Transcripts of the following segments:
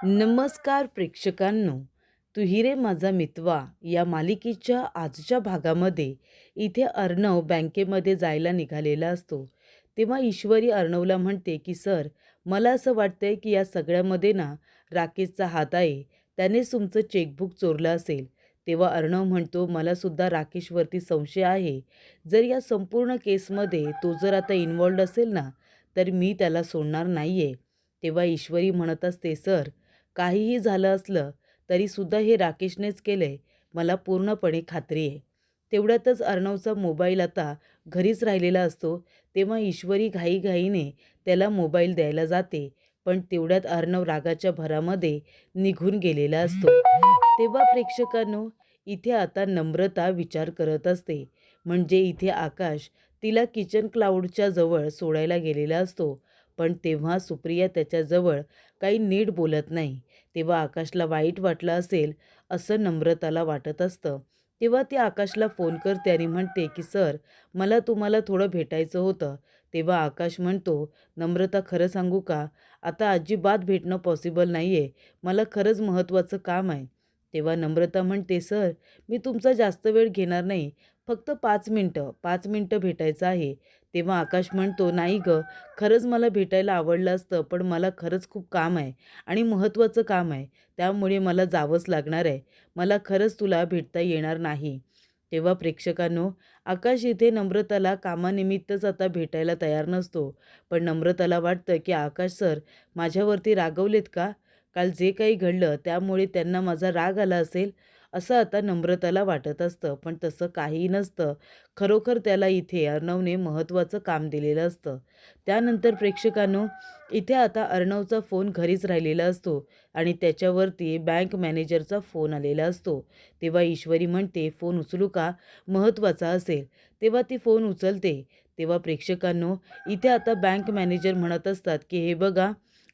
नमस्कार प्रेक्षकांनो, तू ही रे माझा मितवा या मालिकेच्या आजच्या भागामध्ये इथे अर्णव बँकेमध्ये जायला निघालेला असतो. तेव्हा ईश्वरी अर्णवला म्हणते की सर, मला असं वाटतंय की या सगळ्यामध्ये ना राकेशचा हात आहे. त्यानेच तुमचं चेकबुक चोरलं असेल. तेव्हा अर्णव म्हणतो, मला सुद्धा राकेशवरती संशय आहे. जर या संपूर्ण केसमध्ये तो जर आता इन्व्हॉल्ड असेल ना, तर मी त्याला सोडणार नाहीये. तेव्हा ईश्वरी म्हणत असते, सर, काहीही झालं असलं तरीसुद्धा हे राकेशनेच केलंय, मला पूर्णपणे खात्री आहे. तेवढ्यातच अर्णवचा मोबाईल आता घरीच राहिलेला असतो. तेव्हा ईश्वरी घाईघाईने त्याला मोबाईल द्यायला जाते, पण तेवढ्यात अर्णव रागाच्या भरामध्ये निघून गेलेला असतो. तेव्हा प्रेक्षकांनो, इथे आता नम्रता विचार करत असते. म्हणजे इथे आकाश तिला किचन क्लाउडच्या जवळ सोडायला गेलेला असतो, पण तेव्हा सुप्रिया त्याच्याजवळ काही नीट बोलत नाही. तेव्हा आकाशला वाईट वाटलं असेल असं नम्रताला वाटत असतं. तेव्हा ती आकाशला फोन करते आणि म्हणते की सर, मला तुम्हाला थोडं भेटायचं होतं. तेव्हा आकाश म्हणतो, नम्रता, खरं सांगू का, आता अजिबात भेटणं पॉसिबल नाही आहे. मला खरंच महत्त्वाचं काम आहे. तेव्हा नम्रता म्हणते, सर, मी तुमचा जास्त वेळ घेणार नाही, फक्त 5 मिनटं भेटायचं आहे. तेव्हा आकाश म्हणतो, नाही गं, खरंच मला भेटायला आवडलं असतं, पण मला खरंच खूप काम आहे आणि महत्त्वाचं काम आहे. त्यामुळे मला जावंच लागणार आहे. मला खरंच तुला भेटता येणार नाही. तेव्हा प्रेक्षकांनो, आकाश इथे नम्रताला कामानिमित्तच आता भेटायला तयार नसतो. पण नम्रताला वाटतं की आकाश सर माझ्यावरती रागवलेत का? काल जे काही घडलं त्यामुळे त्यांना माझा राग आला असेल, असं आता नम्रताला वाटत असतं. पण तसं काहीही नसतं. खरोखर त्याला इथे अर्णवने महत्त्वाचं काम दिलेलं असतं. त्यानंतर प्रेक्षकांनो, इथे आता अर्णवचा फोन घरीच राहिलेला असतो आणि त्याच्यावरती बँक मॅनेजरचा फोन आलेला असतो. तेव्हा ईश्वरी म्हणते, फोन उचलू का? महत्त्वाचा असेल. तेव्हा ती फोन उचलते. तेव्हा प्रेक्षकांनो, इथे आता बँक मॅनेजर म्हणत असतात की हे बघा,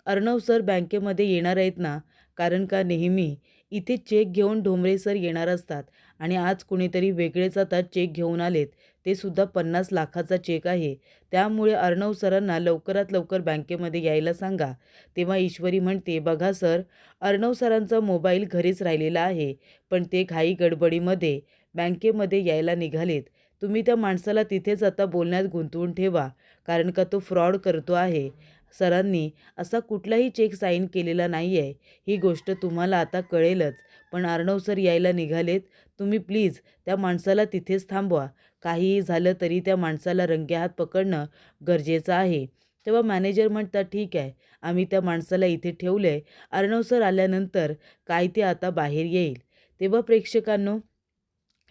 अर्णव सर बँकेमध्ये येणार आहेत ना, कारण का नेहमी इथे चेक घेऊन ढोंबरे सर येणार असतात आणि आज कुणीतरी वेगळेच आता चेक घेऊन आलेत. ते सुद्धा 50 लाखाचा चेक आहे. त्यामुळे अर्णव सरांना लवकरात लवकर बँकेमध्ये यायला सांगा. तेव्हा ईश्वरी म्हणते, बघा सर, अर्णव सरांचा मोबाईल घरीच राहिलेला आहे, पण ते घाई गडबडीमध्ये बँकेमध्ये यायला निघालेत. तुम्ही त्या माणसाला तिथेच आता बोलण्यात गुंतवून ठेवा, कारण का तो फ्रॉड करतो आहे. सरांनी असा कुठलाही चेक साईन केलेला नाही आहे. ही गोष्ट तुम्हाला आता कळेलच. पण अर्णव सर यायला निघालेत. तुम्ही प्लीज त्या माणसाला तिथेच थांबवा. काहीही झालं तरी त्या माणसाला रंगेहात पकडणं गरजेचं आहे. तेव्हा मॅनेजर म्हणतात, ठीक आहे, आम्ही त्या माणसाला इथे ठेवलं आहे. अर्णव सर आल्यानंतर काय ते आता बाहेर येईल. तेव्हा प्रेक्षकांनो,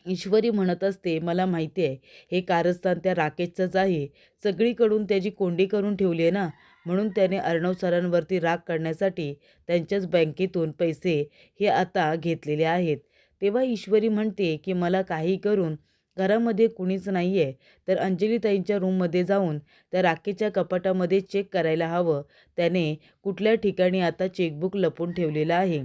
ईश्वरी म्हणत असते, मला माहिती आहे हे कारस्थान त्या राकेशचंच आहे. सगळीकडून त्याची कोंडी करून ठेवली आहे ना, म्हणून त्याने अर्णव सरांवरती राग काढण्यासाठी त्यांच्याच बँकेतून पैसे हे आता घेतलेले आहेत. तेव्हा ईश्वरी म्हणते की मला काही करून घरामध्ये कुणीच नाही आहे, तर अंजलीताईंच्या रूममध्ये जाऊन त्या राकेशच्या कपाटामध्ये चेक करायला हवं. त्याने कुठल्या ठिकाणी आता चेकबुक लपवून ठेवलेलं आहे.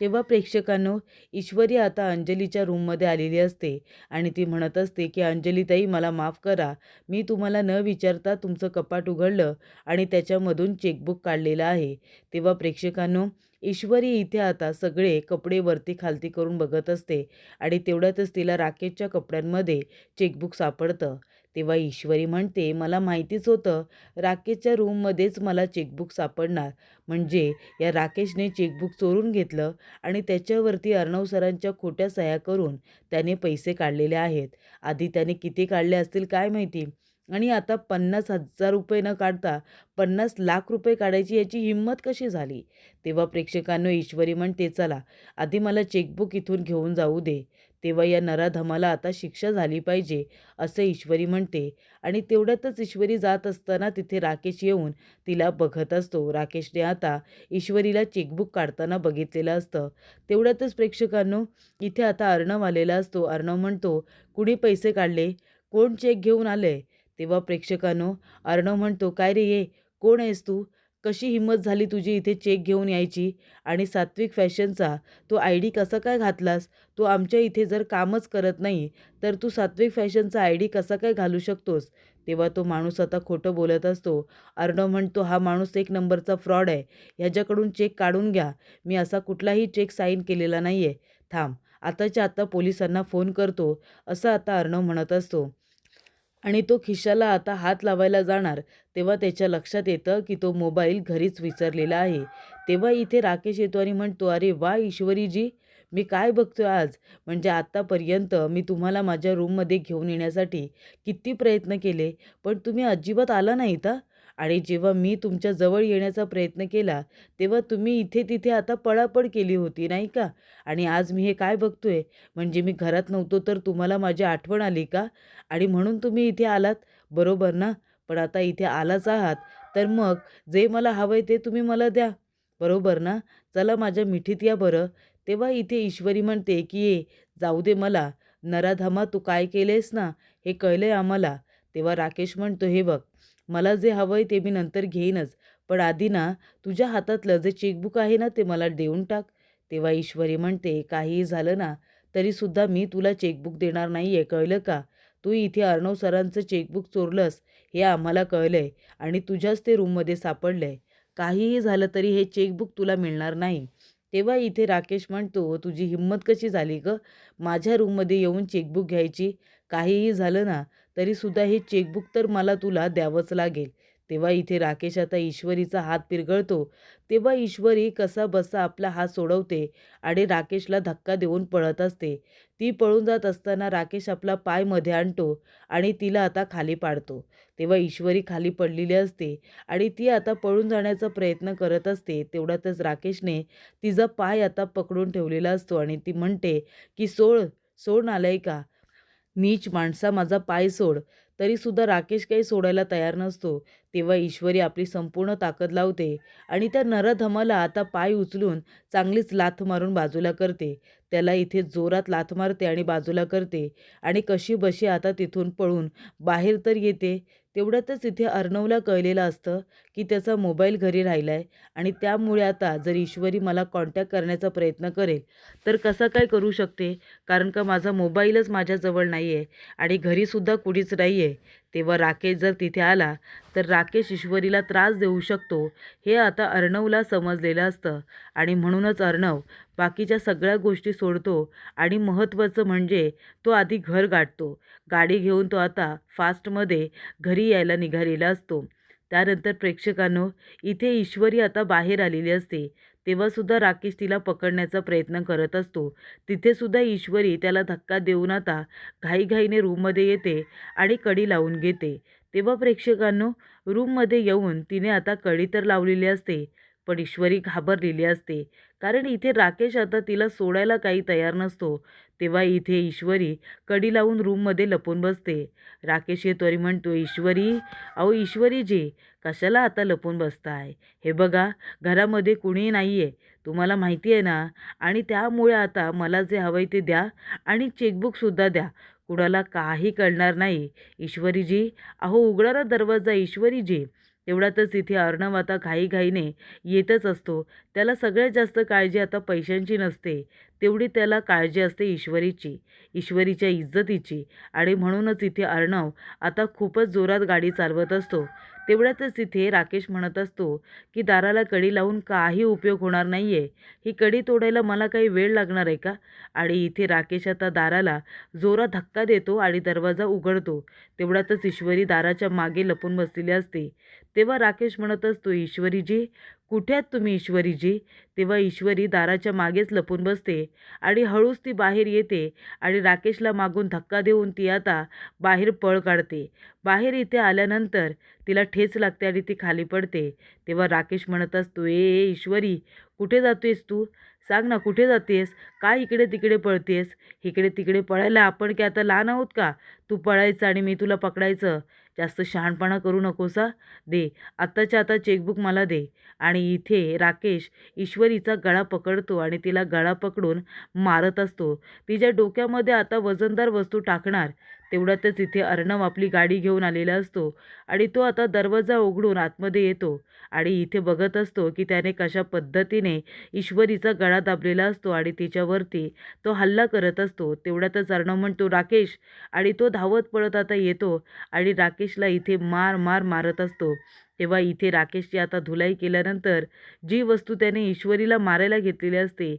तेव्हा प्रेक्षकांनो, ईश्वरी आता अंजलीच्या रूममध्ये आलेली असते आणि ती म्हणत असते की अंजलीताई, मला माफ करा, मी तुम्हाला न विचारता तुमचं कपाट उघडलं आणि त्याच्यामधून चेकबुक काढलेलं आहे. तेव्हा प्रेक्षकांनो, ईश्वरी इथे आता सगळे कपडे वरती खालती करून बघत असते आणि तेवढ्यातच तिला राकेशच्या कपड्यांमध्ये चेकबुक सापडतं. तेव्हा ईश्वरी म्हणते, मला माहितीच होतं राकेशच्या रूममध्येच मला चेकबुक सापडणार. म्हणजे या राकेशने चेकबुक चोरून घेतलं आणि त्याच्यावरती अर्णव सरांच्या खोट्या सह्या करून त्याने पैसे काढलेले आहेत. आधी त्याने किती काढले असतील काय माहिती, आणि आता 50,000 रुपये न काढता 50 लाख रुपये काढायची याची हिंमत कशी झाली. तेव्हा प्रेक्षकांनो, ईश्वरी म्हणते, चला आधी मला चेकबुक इथून घेऊन जाऊ दे. तेव्हा या नराधमाला आता शिक्षा झाली पाहिजे, असं ईश्वरी म्हणते. आणि तेवढ्यातच ईश्वरी जात असताना तिथे राकेश येऊन तिला बघत असतो. राकेशने आता ईश्वरीला चेकबुक काढताना बघितलेलं असतं. तेवढ्यातच प्रेक्षकांनो, इथे आता अर्णव आलेला असतो. अर्णव म्हणतो, कुणी पैसे काढले? कोण चेक घेऊन आलंय? तेव्हा प्रेक्षकांनो, अर्णव म्हणतो, काय रे, ये कोण आहेस तू? कशी हिंमत झाली तुझी इथे चेक घेऊन यायची? आणि सात्विक फॅशनचा तो ID कसा काय घातलास? तू आमच्या इथे जर कामच करत नाही, तर तू सात्विक फॅशनचा ID कसा काय घालू शकतोस? तेव्हा तो माणूस आता खोटं बोलत असतो. अर्णव म्हणतो, हा माणूस एक नंबरचा फ्रॉड आहे. ह्याच्याकडून चेक काढून घ्या. मी असा कुठलाही चेक साईन केलेला नाही आहे. थांब, आताच्या आता पोलिसांना फोन करतो, असं आता अर्णव म्हणत असतो. आणि तो खिशाला आता हात लावायला जाणार तेव्हा त्याच्या लक्षात येतं की तो मोबाईल घरीच विसरलेला आहे. तेव्हा इथे राकेश येतो आणि म्हणतो, अरे वा ईश्वरीजी, मी काय बघतोय आज. म्हणजे आत्तापर्यंत मी तुम्हाला माझ्या रूममध्ये घेऊन येण्यासाठी किती प्रयत्न केले, पण तुम्ही अजिबात आला नाहीत हां. आणि जेव्हा मी तुमच्या जवळ येण्याचा प्रयत्न केला तेव्हा तुम्ही इथे तिथे आता पळापळ केली होती नाही का. आणि आज मी हे काय बघतोय, म्हणजे मी घरात नव्हतो तर तुम्हाला माझी आठवण आली का, आणि म्हणून तुम्ही इथे आलात, बरोबर ना? पण आता इथे आलाच आहात, तर मग जे मला हवंय ते तुम्ही मला द्या, बरोबर ना? चला माझ्या मिठीत या बरं. तेव्हा इथे ईश्वरी म्हणते, की "ये, जाऊ दे मला. नराधमा, तू काय केलेस ना, हे कळलंय आम्हाला." तेव्हा राकेश म्हणतो, "हे बघ, मला जे हवंय ते मी नंतर घेईनच. पण आधी ना, तुझ्या हातातलं जे चेकबुक आहे ना, ते मला देऊन टाक." तेव्हा ईश्वरी म्हणते, "काहीही झालं ना, तरीसुद्धा मी तुला चेकबुक देणार नाही आहे, कळलं का? तू इथे अर्णव सरांचं चेकबुक चोरलंस हे आम्हाला कळलंय आणि तुझ्याच ते रूममध्ये सापडलंय. काहीही झालं तरी हे चेकबुक तुला मिळणार नाही." तेव्हा इथे राकेश म्हणतो, "तुझी हिंमत कशी झाली गं माझ्या रूममध्ये येऊन चेकबुक घ्यायची? काहीही झालं ना तरीसुद्धा हे चेकबुक तर मला तुला द्यावंच लागेल." तेव्हा इथे राकेश आता ईश्वरीचा हात पिरगळतो. तेव्हा ईश्वरी कसाबसा आपला हात सोडवते आणि राकेशला धक्का देऊन पळत असते. ती पळून जात असताना राकेश आपला पाय मध्ये आणतो आणि तिला आता खाली पाडतो. तेव्हा ईश्वरी खाली पडलेली असते आणि ती आता पळून जाण्याचा प्रयत्न करत असते. तेवढ्यातच राकेशने तिचा पाय आता पकडून ठेवलेला असतो आणि ती म्हणते, की "सोड, सोड नालायका. नीच माणसा, माझा पाय सोड." तरीसुद्धा राकेश काही सोडायला तयार नसतो. तेव्हा ईश्वरी आपली संपूर्ण ताकद लावते आणि त्या नराधमाला आता पाय उचलून चांगलीच लाथ मारून बाजूला करते. त्याला इथे जोरात लाथ मारते आणि बाजूला करते आणि कशीबशी आता तिथून पळून बाहेर तर येते. तेवढ्यातच इथे अर्णवला कळलेलं असतं की त्याचा मोबाईल घरी राहिलाय आणि त्यामुळे आता जर ईश्वरी मला कॉन्टॅक्ट करण्याचा प्रयत्न करेल तर कसा काय करू शकते, कारण का माझा मोबाईलच माझ्याजवळ नाही आहे आणि घरीसुद्धा कुणीच नाही आहे. तेव्हा राकेश जर तिथे आला तर राकेश ईश्वरीला त्रास देऊ शकतो हे आता अर्णवला समजलेलं असतं आणि म्हणूनच अर्णव बाकीच्या सगळ्या गोष्टी सोडतो आणि महत्त्वाचं म्हणजे तो आधी घर गाठतो. गाडी घेऊन तो आता फास्टमध्ये घरी यायला निघालेला असतो. त्यानंतर प्रेक्षकांनो, इथे ईश्वरी आता बाहेर आलेली असते. तेव्हासुद्धा राकेश तिला पकडण्याचा प्रयत्न करत असतो. तिथेसुद्धा ईश्वरी त्याला धक्का देऊन आता घाईघाईने रूममध्ये येते आणि कडी लावून घेते. तेव्हा प्रेक्षकांनो, रूममध्ये येऊन तिने आता कडी तर लावलेली असते, पण ईश्वरी घाबरलेली असते. कारण इथे राकेश आता तिला सोडायला काही तयार नसतो. तेव्हा इथे ईश्वरी कडी लावून रूममध्ये लपून बसते. राकेश येतो आणि म्हणतो, "ईश्वरी, अहो ईश्वरीजी, कशाला आता लपून बसताय? हे बघा, घरामध्ये कुणी नाही आहे, तुम्हाला माहिती आहे ना. आणि त्यामुळे आता मला जे हवंय ते द्या आणि चेकबुकसुद्धा द्या. कुणाला काही कळणार नाही. ईश्वरीजी, अहो उघडा ना दरवाजा ईश्वरीजी." तेवढ्यातच इथे अर्णव आता घाईघाईने येतच असतो. त्याला सगळ्यात जास्त काळजी आता पैशांची नसते, तेवढी त्याला काळजी असते ईश्वरीची, ईश्वरीच्या इज्जतीची. आणि म्हणूनच इथे अर्णव आता खूपच जोरात गाडी चालवत असतो. तेवढ्यातच इथे राकेश म्हणत असतो, की "दाराला कडी लावून काही उपयोग होणार नाही आहे. ही कडी तोडायला मला काही वेळ लागणार आहे का?" आणि इथे राकेश आता दाराला जोरात धक्का देतो आणि दरवाजा उघडतो. तेवढ्यातच ईश्वरी दाराच्या मागे लपून बसलेली असते. तेव्हा राकेश म्हणत असतो, "ईश्वरीजी, कुठे आहात तुम्ही ईश्वरीजी?" तेव्हा ईश्वरी दाराच्या मागेच लपून बसते आणि हळूच ती बाहेर येते आणि राकेशला मागून धक्का देऊन ती आता बाहेर पळ काढते. बाहेर इथे आल्यानंतर तिला ठेच लागते आणि ती खाली पडते. तेव्हा राकेश म्हणत असतो, "ए ए ईश्वरी, कुठे जातोयस तू? सांग ना, कुठे जातेस? काय इकडे तिकडे पळतेस? इकडे तिकडे पळायला आपण काय आता लहान आहोत का? तू पळायचं आणि मी तुला पकडायचं. जास्त शहाणपणा करू नकोस हां. दे, आत्ताच्या आता चेकबुक मला दे." आणि इथे राकेश ईश्वरीचा गळा पकडतो आणि तिला गळा पकडून मारत असतो. तिच्या डोक्यामध्ये आता वजनदार वस्तू टाकणार तेवढ्यातच इथे अर्णव आपली गाडी घेऊन आलेला असतो आणि तो आता दरवाजा उघडून आतमध्ये येतो आणि इथे बघत असतो की त्याने कशा पद्धतीने ईश्वरीचा गळा दाबलेला असतो आणि तिच्यावरती तो हल्ला करत असतो. तेवढ्यातच अर्णव म्हणतो, "राकेश!" आणि तो धावत पळत आता येतो आणि राकेशला इथे मार मार मारत असतो. तेव्हा इथे राकेशची आता धुलाई केल्यानंतर जी वस्तू त्याने ईश्वरीला मारायला घेतलेली असते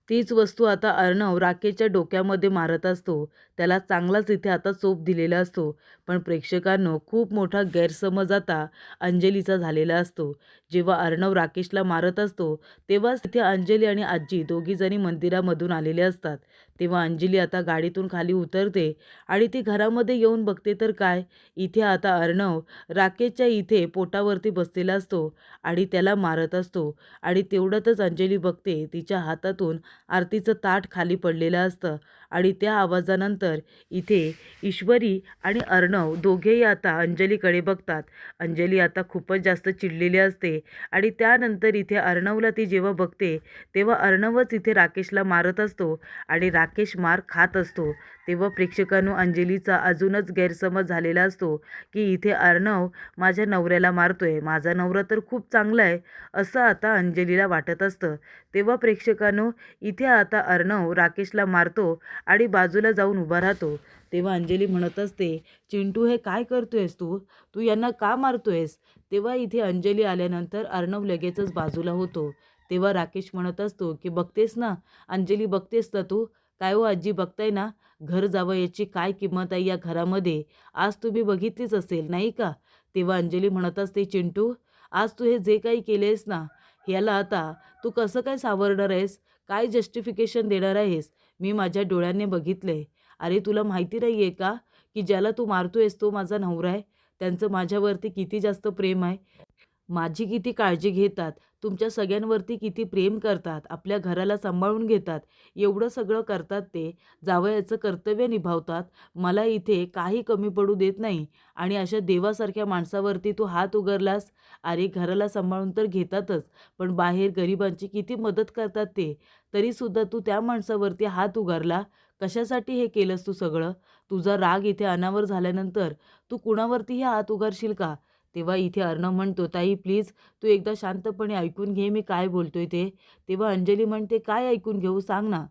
तीच वस्तू आता अर्णव राकेशच्या डोक्यामध्ये मारत असतो. त्याला चांगलाच इथे आता चोप दिलेला असतो. पण प्रेक्षकांनो खूप मोठा गैरसमज आता अंजलीचा झालेला असतो. जेव्हा अर्णव राकेशला मारत असतो तेव्हाच तिथे अंजली आणि आजी दोघीजणी मंदिरामधून आलेले असतात. तेव्हा अंजली आता गाडीतून खाली उतरते आणि ती घरामध्ये येऊन बघते तर काय, इथे आता अर्णव राकेशच्या इथे पोटावरती बसलेला असतो आणि त्याला मारत असतो. आणि तेवढ्यातच अंजली बघते तिच्या हातातून आरतीचं ताट खाली पडलेलं असतं आणि त्या आवाजानंतर इथे ईश्वरी आणि अर्णव दोघेही आता अंजलीकडे बघतात. अंजली आता खूपच जास्त चिडलेली असते आणि त्यानंतर इथे अर्णवला ती जेव्हा बघते तेव्हा अर्णवच इथे राकेशला मारत असतो आणि राकेश मार खात असतो. तेव्हा प्रेक्षकांनो अंजलीचा अजूनच गैरसमज झालेला असतो की इथे अर्णव माझ्या नवऱ्याला मारतोय, माझा नवरा तर खूप चांगला आहे असं आता अंजलीला वाटत असतं. तेव्हा प्रेक्षकांनो इथे आता अर्णव राकेशला मारतो आणि बाजूला जाऊन उभा राहतो. तेव्हा अंजली म्हणत असते, "चिंटू हे काय करतोयस तू? तू यांना का मारतोयस?" तेव्हा इथे अंजली आल्यानंतर अर्णव लगेचच बाजूला होतो. तेव्हा राकेश म्हणत असतो की "बघतेस ना अंजली, बघतेस ना तू? काय हो आजी, बघताय ना घर जावयाची काय किंमत आहे या घरामध्ये? आज तुम्ही बघितलीच असेल नाही का?" तेव्हा अंजली म्हणत असते, "चिंटू आज तू हे जे काही केलेस ना ह्याला आता तू कसं काय सावरणार आहेस? काय जस्टिफिकेशन देणार आहेस? मी माझ्या डोळ्यांनी बघितलंय. अरे तुला माहिती नाही आहे का की ज्याला तू मारतोयस तो माझा नवरा आहे. त्यांचं माझ्यावरती किती जास्त प्रेम आहे. माझी किती काळजी घेतात, तुमच्या सगळ्यांवरती किती प्रेम करतात, आपल्या घराला सांभाळून घेतात. एवढं सगळं करतात ते, जावयाचं कर्तव्य निभावतात. मला इथे काही कमी पडू देत नाही आणि अशा देवासारख्या माणसावरती तू हात उगारलास. अरे घराला सांभाळून तर घेतातच, पण बाहेर गरिबांची किती मदत करतात ते. तरीसुद्धा तू त्या माणसावरती हात उगारला. कशासाठी हे केलंस तू सगळं? तुझा राग इथे अनावर झाल्यानंतर तू कुणावरतीही हात उगारशील का?" तेव्हा इथे अर्णव म्हणतो, "ताई प्लीज तू एकदा शांतपणे ऐकून घे मी काय बोलतोय ते." तेव्हा अंजली म्हणते, "काय ऐकून घेऊ सांग ना.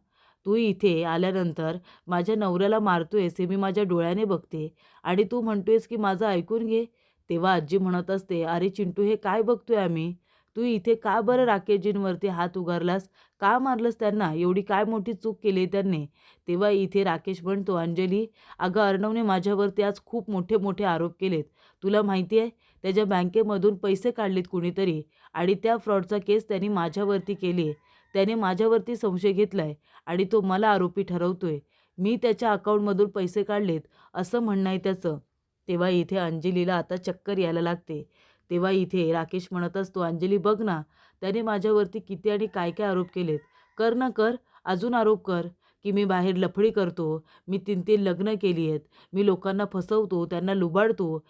तू इथे आल्यानंतर माझ्या नवऱ्याला मारतोयस हे मी माझ्या डोळ्याने बघते आणि तू म्हणतोयस की माझं ऐकून घे." तेव्हा आजी म्हणत असते, "अरे चिंटू हे काय बघतोय आम्ही? तू इथे का बरं राकेशजींवरती हात उगारलास? का मारलंस त्यांना? एवढी काय मोठी चूक केली त्यांनी?" तेव्हा इथे राकेश म्हणतो, "अंजली अगं अर्णवने माझ्यावरती आज खूप मोठे मोठे आरोप केलेत. तुला माहिती आहे त्याच्या बँकेमधून पैसे काढलेत कुणीतरी आणि त्या फ्रॉडचा केस त्यांनी माझ्यावरती केली आहे. त्याने माझ्यावरती संशय घेतलाय आणि तो मला आरोपी ठरवतोय. मी त्याच्या अकाउंटमधून पैसे काढलेत असं म्हणणं आहे त्याचं." तेव्हा इथे अंजलीला आता चक्कर यायला लागते. तेव्हा इथे राकेश म्हणत असतो, "अंजली बघ ना, त्याने माझ्यावरती किती आणि काय काय आरोप केलेत. कर ना कर, अजून आरोप कर की मी बाहेर लफडी करतो, मी 3-3 लग्न केली आहेत, मी लोकांना फसवतो, त्यांना लुबाडतो.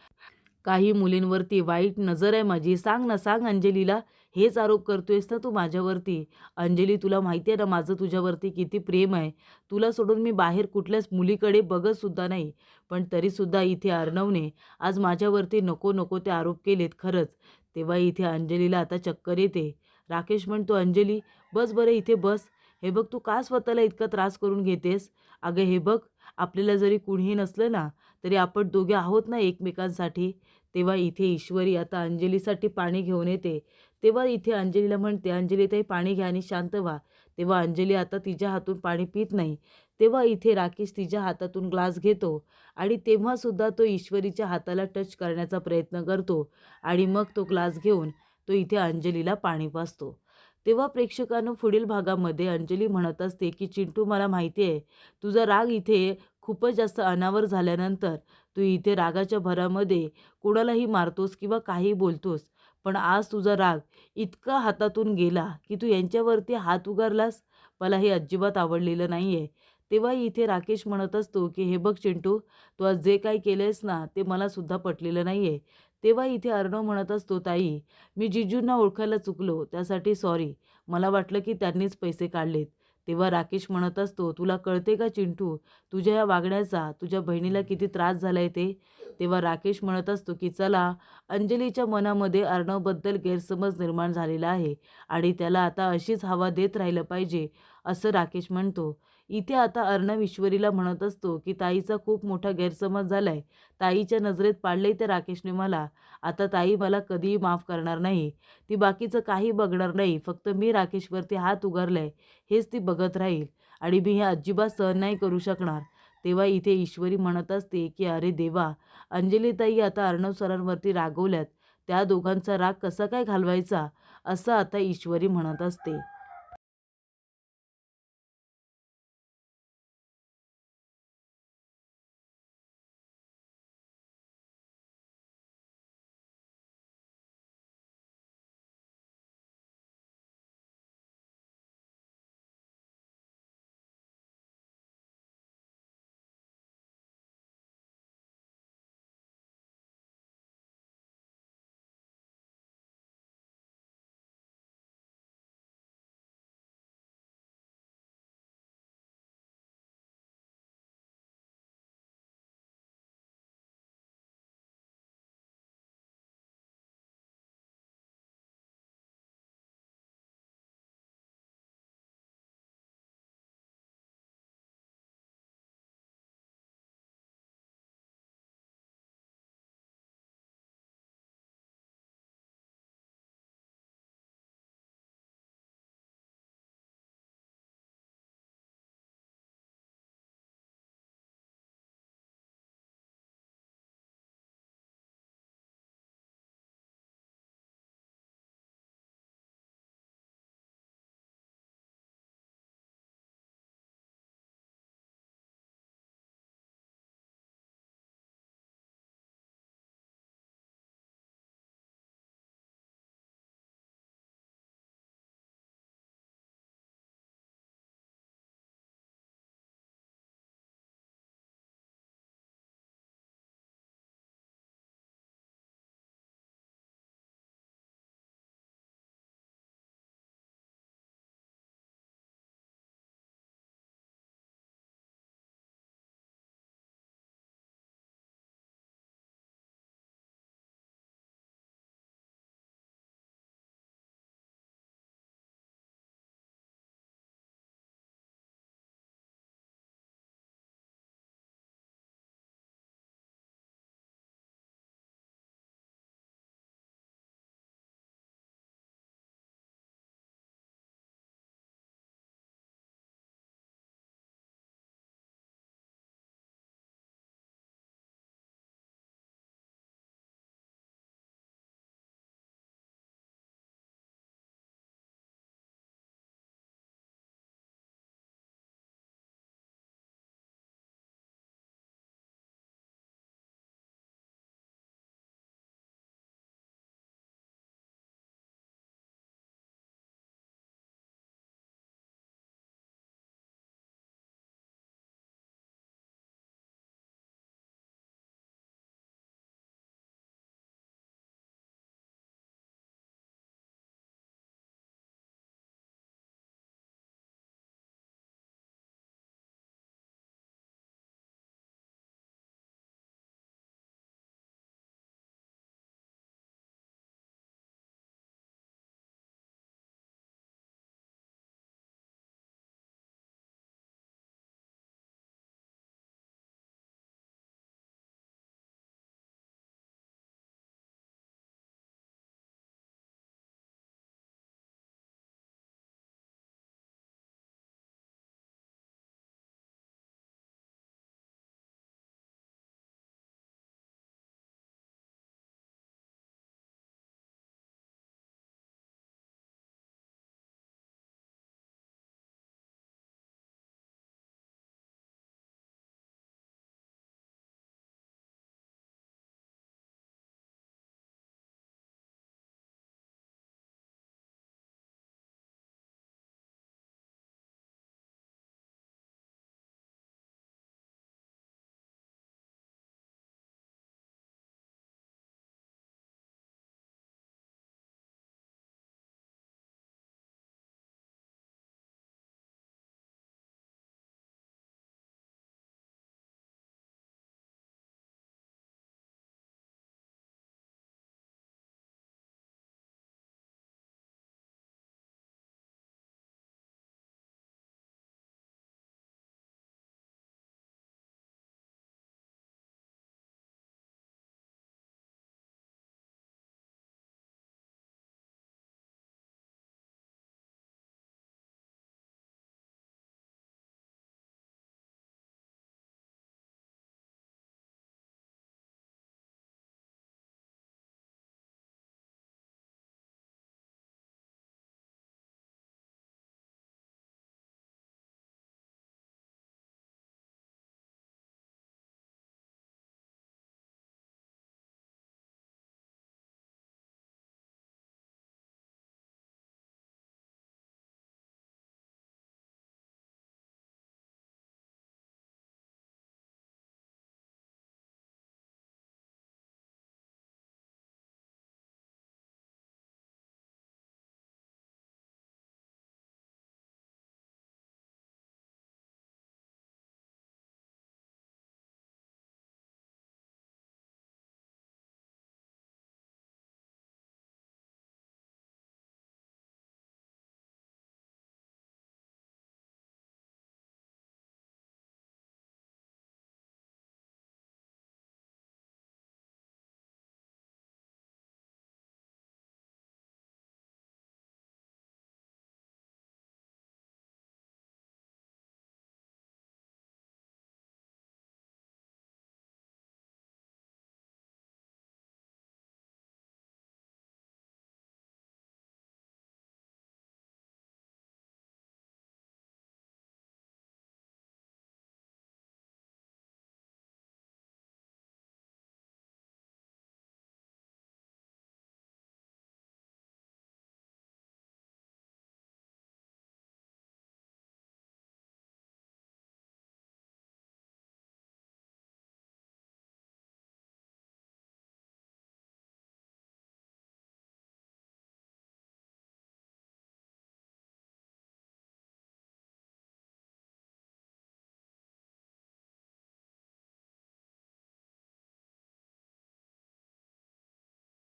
काही मुलींवरती वाईट नजर आहे माझी. सांग ना, सांग अंजलीला. हेच आरोप करतोयस ना तू माझ्यावरती. अंजली तुला माहिती आहे ना माझं तुझ्यावरती किती प्रेम आहे. तुला सोडून मी बाहेर कुठल्याच मुलीकडे बघतसुद्धा नाही. पण तरीसुद्धा इथे अर्णवने आज माझ्यावरती नको नको ते आरोप केलेत खरंच." तेव्हा इथे अंजलीला आता चक्कर येते. राकेश म्हणतो, "अंजली बस बरं इथे बस. हे बघ तू का स्वतःला इतका त्रास करून घेतेस? अगं हे बघ आपल्याला जरी कुणीही नसलं ना तरी आपण दोघे आहोत ना एकमेकांसाठी." तेव्हा इथे ईश्वरी आता अंजलीसाठी पाणी घेऊन येते. तेव्हा इथे अंजलीला म्हणते, "अंजली ताई पाणी घ्या आणि शांत व्हा." तेव्हा अंजली आता तिच्या हातून पाणी पित नाही. तेव्हा इथे राकेश तिच्या हातातून ग्लास घेतो आणि तेव्हासुद्धा तो ईश्वरीच्या हाताला टच करण्याचा प्रयत्न करतो आणि मग तो ग्लास घेऊन तो इथे अंजलीला पाणी पाजतो. तेव्हा प्रेक्षकांनो पुढील भागामध्ये अंजली म्हणत असते की "चिंटू मला माहिती आहे तुझा राग इथे खूपच जास्त अनावर झाल्यानंतर तू इथे रागाच्या भरामध्ये कुणालाही मारतोस किंवा काही बोलतोस. पण आज तुझा राग इतका हातातून गेला की तू यांच्यावरती हात उगारलास. मला हे अजिबात आवडलेलं नाही आहे." तेव्हा इथे राकेश म्हणत असतो की "हे बघ चिंटू, तू आज जे काही केलंयस ना ते मला सुद्धा पटलेलं नाही आहे." तेव्हा इथे अर्णव म्हणत असतो, "ताई मी जिजूंना ओळखायला चुकलो त्यासाठी सॉरी. मला वाटलं की त्यांनीच पैसे काढलेत." तेव्हा राकेश म्हणत असतो, "तुला कळते का चिंटू, तुझ्या या वागण्याचा तुझ्या बहिणीला किती त्रास झालाय ते?" तेव्हा राकेश म्हणत असतो, की "चला, अंजलीच्या मनामध्ये अर्णवबद्दल गैरसमज निर्माण झालेला आहे आणि त्याला आता अशीच हवा देत राहिलं पाहिजे," असं राकेश म्हणतो. इथे आता अर्णव ईश्वरीला म्हणत असतो, की "ताईचा खूप मोठा गैरसमज झालाय. ताईच्या नजरेत पाडलंय त्या राकेशने मला. आता ताई मला कधीही माफ करणार नाही. ती बाकीचं काही बघणार नाही. फक्त मी राकेशवरती हात उगारलाय हेच ती बघत राहील आणि मी हे अजिबात सहन नाही करू शकणार." तेव्हा इथे ईश्वरी म्हणत असते, की "अरे देवा! अंजलीताई आता अर्णव सरांवरती रागवल्यात. त्या दोघांचा राग कसा काय घालवायचा?" असं आता ईश्वरी म्हणत असते.